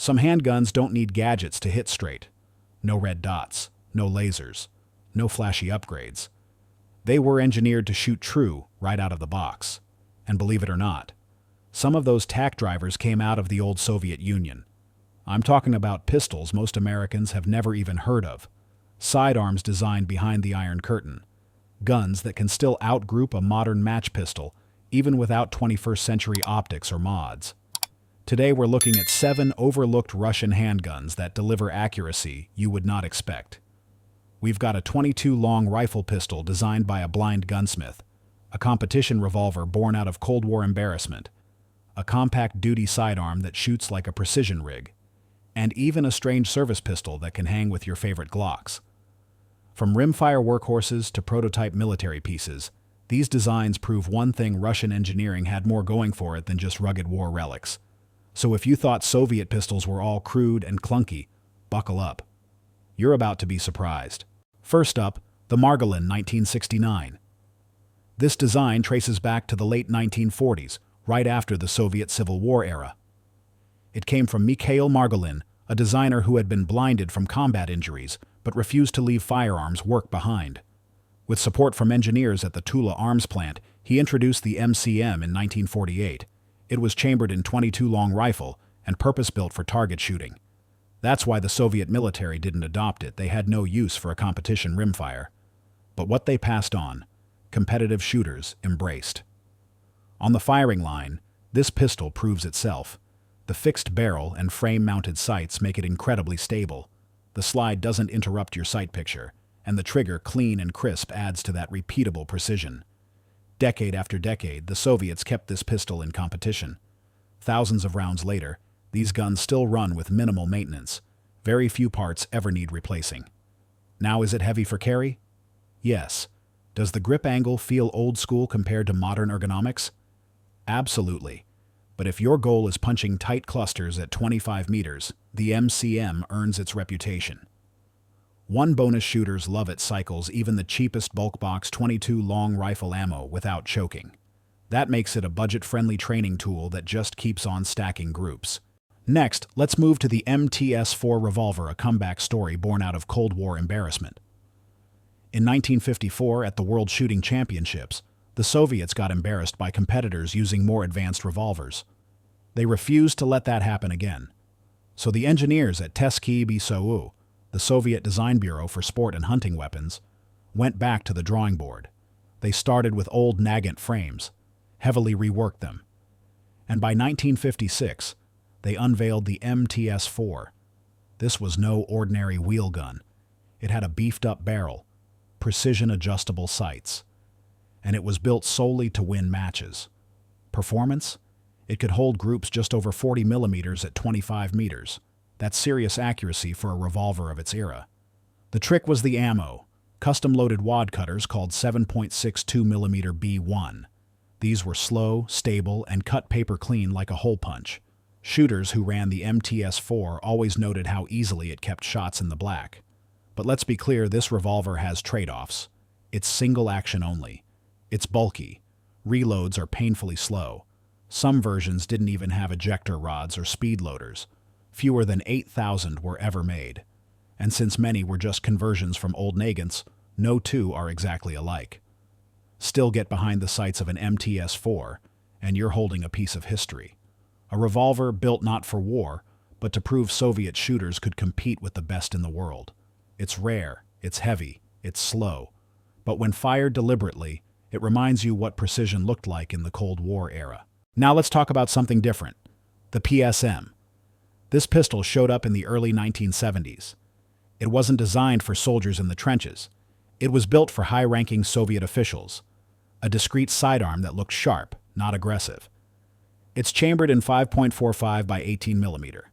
Some handguns don't need gadgets to hit straight. No red dots, no lasers, no flashy upgrades. They were engineered to shoot true right out of the box. And believe it or not, some of those tack drivers came out of the old Soviet Union. I'm talking about pistols most Americans have never even heard of. Sidearms designed behind the Iron Curtain. Guns that can still outgroup a modern match pistol, even without 21st century optics or mods. Today we're looking at 7 overlooked Russian handguns that deliver accuracy you would not expect. We've got a .22 long rifle pistol designed by a blind gunsmith, a competition revolver born out of Cold War embarrassment, a compact duty sidearm that shoots like a precision rig, and even a strange service pistol that can hang with your favorite Glocks. From rimfire workhorses to prototype military pieces, these designs prove one thing: Russian engineering had more going for it than just rugged war relics. So if you thought Soviet pistols were all crude and clunky, buckle up. You're about to be surprised. First up, the Margolin 1969. This design traces back to the late 1940s, right after the Soviet Civil War era. It came from Mikhail Margolin, a designer who had been blinded from combat injuries, but refused to leave firearms work behind. With support from engineers at the Tula arms plant, he introduced the MCM in 1948. It was chambered in .22 long rifle and purpose-built for target shooting. That's why the Soviet military didn't adopt it. They had no use for a competition rimfire. But what they passed on, competitive shooters embraced. On the firing line, this pistol proves itself. The fixed barrel and frame-mounted sights make it incredibly stable. The slide doesn't interrupt your sight picture, and the trigger, clean and crisp, adds to that repeatable precision. Decade after decade, the Soviets kept this pistol in competition. Thousands of rounds later, these guns still run with minimal maintenance. Very few parts ever need replacing. Now, is it heavy for carry? Yes. Does the grip angle feel old school compared to modern ergonomics? Absolutely. But if your goal is punching tight clusters at 25 meters, the MCM earns its reputation. One bonus: shooters love it cycles even the cheapest bulk box .22 long rifle ammo without choking. That makes it a budget-friendly training tool that just keeps on stacking groups. Next, let's move to the MTS-4 revolver, a comeback story born out of Cold War embarrassment. In 1954, at the World Shooting Championships, the Soviets got embarrassed by competitors using more advanced revolvers. They refused to let that happen again. So the engineers at Stechkin APS, the Soviet Design Bureau for Sport and Hunting Weapons, went back to the drawing board. They started with old Nagant frames, heavily reworked them, and by 1956, they unveiled the MTS-4. This was no ordinary wheel gun. It had a beefed-up barrel, precision-adjustable sights, and it was built solely to win matches. Performance? It could hold groups just over 40 millimeters at 25 meters. That's serious accuracy for a revolver of its era. The trick was the ammo, custom-loaded wad cutters called 7.62mm B1. These were slow, stable, and cut paper clean like a hole punch. Shooters who ran the MTS-4 always noted how easily it kept shots in the black. But let's be clear, this revolver has trade-offs. It's single action only. It's bulky. Reloads are painfully slow. Some versions didn't even have ejector rods or speed loaders. Fewer than 8,000 were ever made. And since many were just conversions from old Nagants, no two are exactly alike. Still, get behind the sights of an MTS-4, and you're holding a piece of history. A revolver built not for war, but to prove Soviet shooters could compete with the best in the world. It's rare, it's heavy, it's slow. But when fired deliberately, it reminds you what precision looked like in the Cold War era. Now let's talk about something different. The PSM. This pistol showed up in the early 1970s. It wasn't designed for soldiers in the trenches. It was built for high-ranking Soviet officials. A discreet sidearm that looked sharp, not aggressive. It's chambered in 5.45 by 18 millimeter.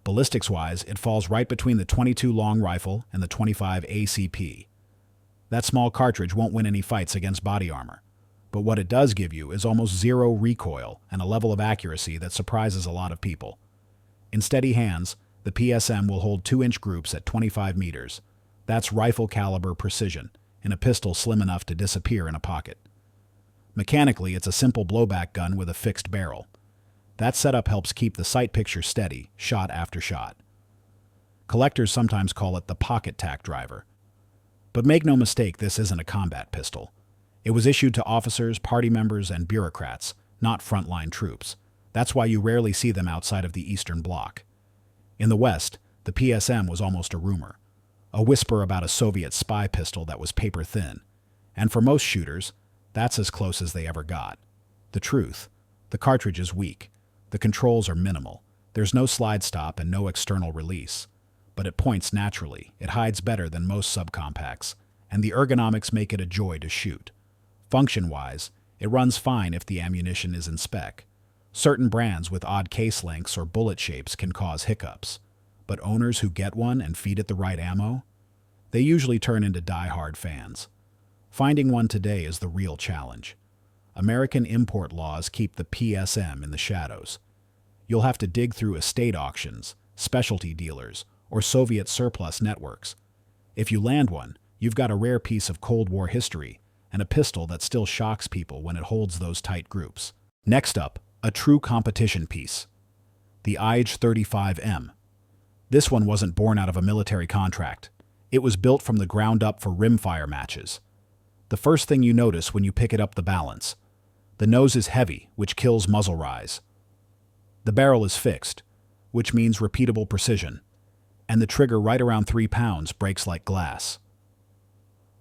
Ballistics-wise, it falls right between the .22 long rifle and the .25 ACP. That small cartridge won't win any fights against body armor. But what it does give you is almost zero recoil and a level of accuracy that surprises a lot of people. In steady hands, the PSM will hold 2-inch groups at 25 meters. That's rifle-caliber precision, in a pistol slim enough to disappear in a pocket. Mechanically, it's a simple blowback gun with a fixed barrel. That setup helps keep the sight picture steady, shot after shot. Collectors sometimes call it the pocket tack driver. But make no mistake, this isn't a combat pistol. It was issued to officers, party members, and bureaucrats, not frontline troops. That's why you rarely see them outside of the Eastern Bloc. In the West, the PSM was almost a rumor, a whisper about a Soviet spy pistol that was paper thin. And for most shooters, that's as close as they ever got. The truth: the cartridge is weak. The controls are minimal. There's no slide stop and no external release. But it points naturally. It hides better than most subcompacts, and the ergonomics make it a joy to shoot. Function-wise, it runs fine if the ammunition is in spec. Certain brands with odd case lengths or bullet shapes can cause hiccups. But owners who get one and feed it the right ammo, they usually turn into die-hard fans. Finding one today is the real challenge. American import laws keep the PSM in the shadows. You'll have to dig through estate auctions, specialty dealers, or Soviet surplus networks. If you land one, you've got a rare piece of Cold War history and a pistol that still shocks people when it holds those tight groups. Next up, a true competition piece. The IJ-35M. This one wasn't born out of a military contract. It was built from the ground up for rimfire matches. The first thing you notice when you pick it up, the balance. The nose is heavy, which kills muzzle rise. The barrel is fixed, which means repeatable precision. And the trigger, right around 3 pounds, breaks like glass.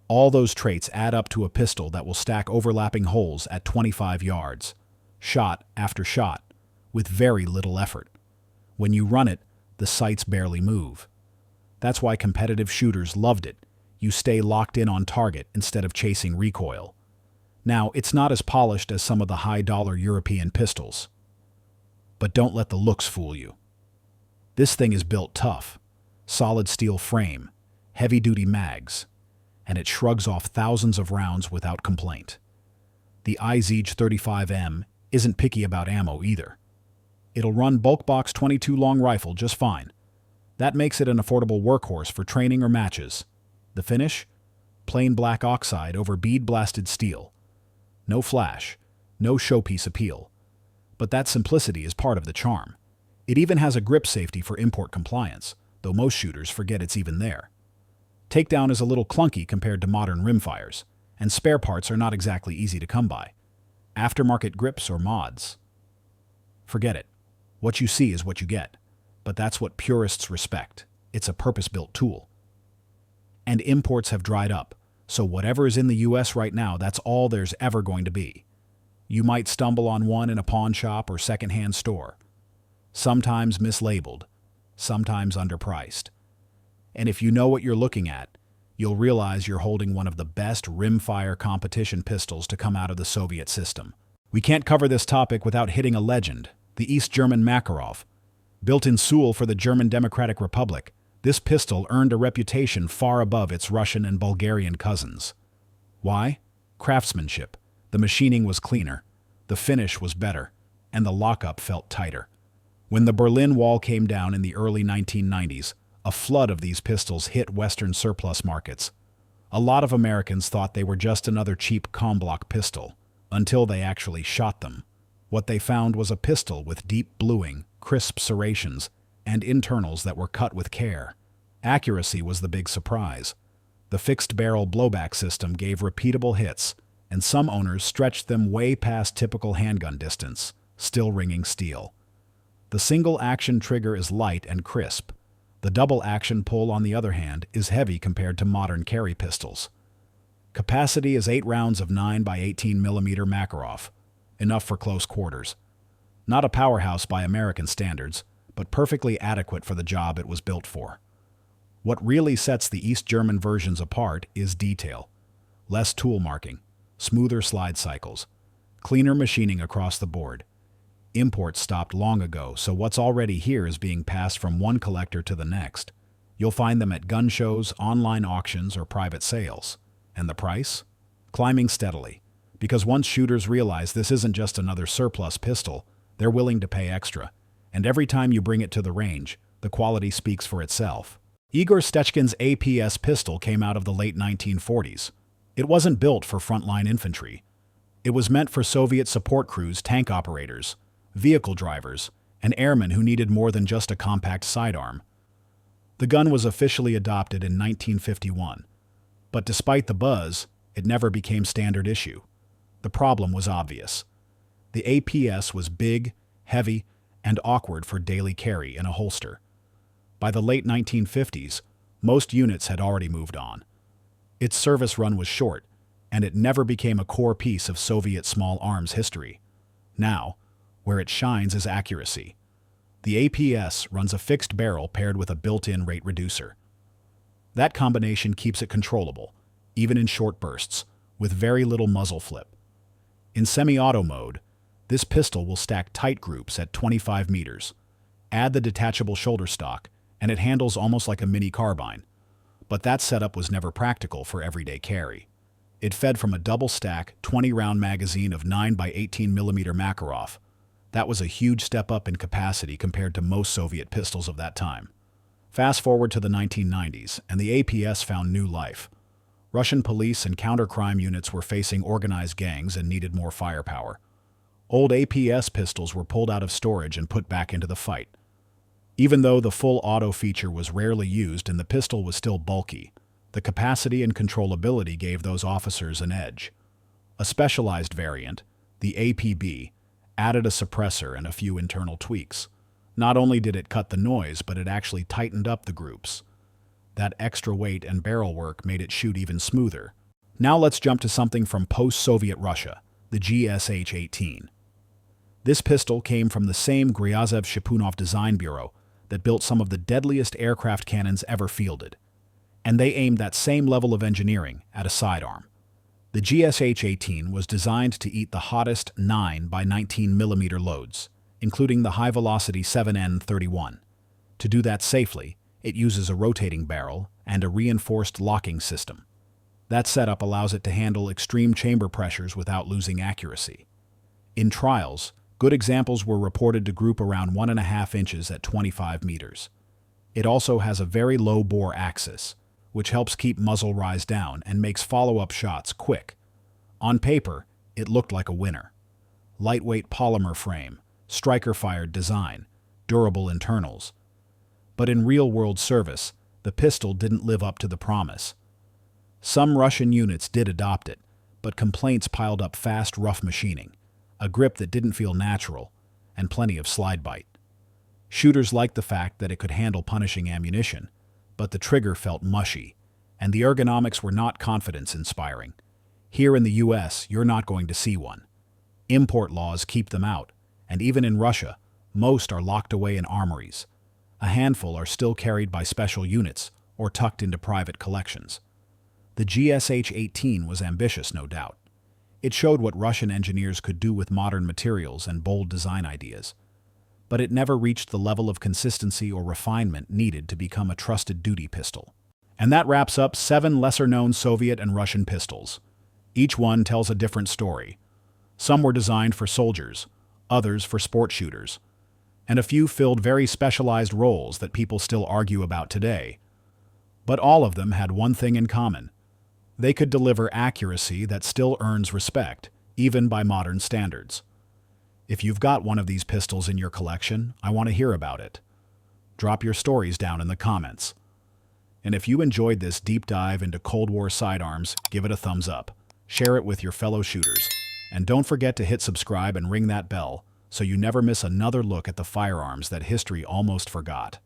All those traits add up to a pistol that will stack overlapping holes at 25 yards, shot after shot, with very little effort. When you run it, the sights barely move. That's why competitive shooters loved it. You stay locked in on target instead of chasing recoil. Now, it's not as polished as some of the high-dollar European pistols. But don't let the looks fool you. This thing is built tough. Solid steel frame, heavy-duty mags, and it shrugs off thousands of rounds without complaint. The IJ-35M isn't picky about ammo either. It'll run bulk box 22 long rifle just fine. That makes it an affordable workhorse for training or matches. The finish? Plain black oxide over bead-blasted steel. No flash, no showpiece appeal. But that simplicity is part of the charm. It even has a grip safety for import compliance, though most shooters forget it's even there. Takedown is a little clunky compared to modern rimfires, and spare parts are not exactly easy to come by. Aftermarket grips or mods? Forget it. What you see is what you get. But that's what purists respect. It's a purpose-built tool. And imports have dried up, so whatever is in the US right now, that's all there's ever going to be. You might stumble on one in a pawn shop or secondhand store. Sometimes mislabeled, sometimes underpriced. And if you know what you're looking at, you'll realize you're holding one of the best rimfire competition pistols to come out of the Soviet system. We can't cover this topic without hitting a legend, the East German Makarov. Built in Seoul for the German Democratic Republic, this pistol earned a reputation far above its Russian and Bulgarian cousins. Why? Craftsmanship. The machining was cleaner, the finish was better, and the lockup felt tighter. When the Berlin Wall came down in the early 1990s, a flood of these pistols hit Western surplus markets. A lot of Americans thought they were just another cheap Comblock pistol, until they actually shot them. What they found was a pistol with deep bluing, crisp serrations, and internals that were cut with care. Accuracy was the big surprise. The fixed-barrel blowback system gave repeatable hits, and some owners stretched them way past typical handgun distance, still ringing steel. The single-action trigger is light and crisp. The double-action pull, on the other hand, is heavy compared to modern carry pistols. Capacity is 8 rounds of 9x18 mm Makarov, enough for close quarters. Not a powerhouse by American standards, but perfectly adequate for the job it was built for. What really sets the East German versions apart is detail. Less tool marking, smoother slide cycles, cleaner machining across the board. Imports stopped long ago, so what's already here is being passed from one collector to the next. You'll find them at gun shows, online auctions, or private sales. And the price? Climbing steadily. Because once shooters realize this isn't just another surplus pistol, they're willing to pay extra. And every time you bring it to the range, the quality speaks for itself. Igor Stechkin's APS pistol came out of the late 1940s. It wasn't built for frontline infantry. It was meant for Soviet support crews, tank operators, vehicle drivers, and airmen who needed more than just a compact sidearm. The gun was officially adopted in 1951, but despite the buzz, it never became standard issue. The problem was obvious. The APS was big, heavy, and awkward for daily carry in a holster. By the late 1950s, most units had already moved on. Its service run was short, and it never became a core piece of Soviet small arms history. Now, where it shines is accuracy. The APS runs a fixed barrel paired with a built-in rate reducer. That combination keeps it controllable, even in short bursts, with very little muzzle flip. In semi-auto mode, this pistol will stack tight groups at 25 meters. Add the detachable shoulder stock, and it handles almost like a mini carbine. But that setup was never practical for everyday carry. It fed from a double-stack, 20-round magazine of 9x18mm Makarov. That was a huge step up in capacity compared to most Soviet pistols of that time. Fast forward to the 1990s, and the APS found new life. Russian police and counter-crime units were facing organized gangs and needed more firepower. Old APS pistols were pulled out of storage and put back into the fight. Even though the full auto feature was rarely used and the pistol was still bulky, the capacity and controllability gave those officers an edge. A specialized variant, the APB, added a suppressor and a few internal tweaks. Not only did it cut the noise, but it actually tightened up the groups. That extra weight and barrel work made it shoot even smoother. Now let's jump to something from post-Soviet Russia, the GSH-18. This pistol came from the same Gryazev-Shipunov Design Bureau that built some of the deadliest aircraft cannons ever fielded. And they aimed that same level of engineering at a sidearm. The GSH-18 was designed to eat the hottest 9x19mm loads, including the high-velocity 7N31. To do that safely, it uses a rotating barrel and a reinforced locking system. That setup allows it to handle extreme chamber pressures without losing accuracy. In trials, good examples were reported to group around 1.5 inches at 25 meters. It also has a very low bore axis, which helps keep muzzle rise down and makes follow-up shots quick. On paper, it looked like a winner. Lightweight polymer frame, striker-fired design, durable internals. But in real-world service, the pistol didn't live up to the promise. Some Russian units did adopt it, but complaints piled up fast, rough machining, a grip that didn't feel natural, and plenty of slide bite. Shooters liked the fact that it could handle punishing ammunition, but the trigger felt mushy, and the ergonomics were not confidence-inspiring. Here in the US, you're not going to see one. Import laws keep them out, and even in Russia, most are locked away in armories. A handful are still carried by special units or tucked into private collections. The GSH-18 was ambitious, no doubt. It showed what Russian engineers could do with modern materials and bold design ideas. But it never reached the level of consistency or refinement needed to become a trusted duty pistol. And that wraps up 7 lesser-known Soviet and Russian pistols. Each one tells a different story. Some were designed for soldiers, others for sport shooters, and a few filled very specialized roles that people still argue about today. But all of them had one thing in common. They could deliver accuracy that still earns respect, even by modern standards. If you've got one of these pistols in your collection, I want to hear about it. Drop your stories down in the comments. And if you enjoyed this deep dive into Cold War sidearms, give it a thumbs up. Share it with your fellow shooters. And don't forget to hit subscribe and ring that bell so you never miss another look at the firearms that history almost forgot.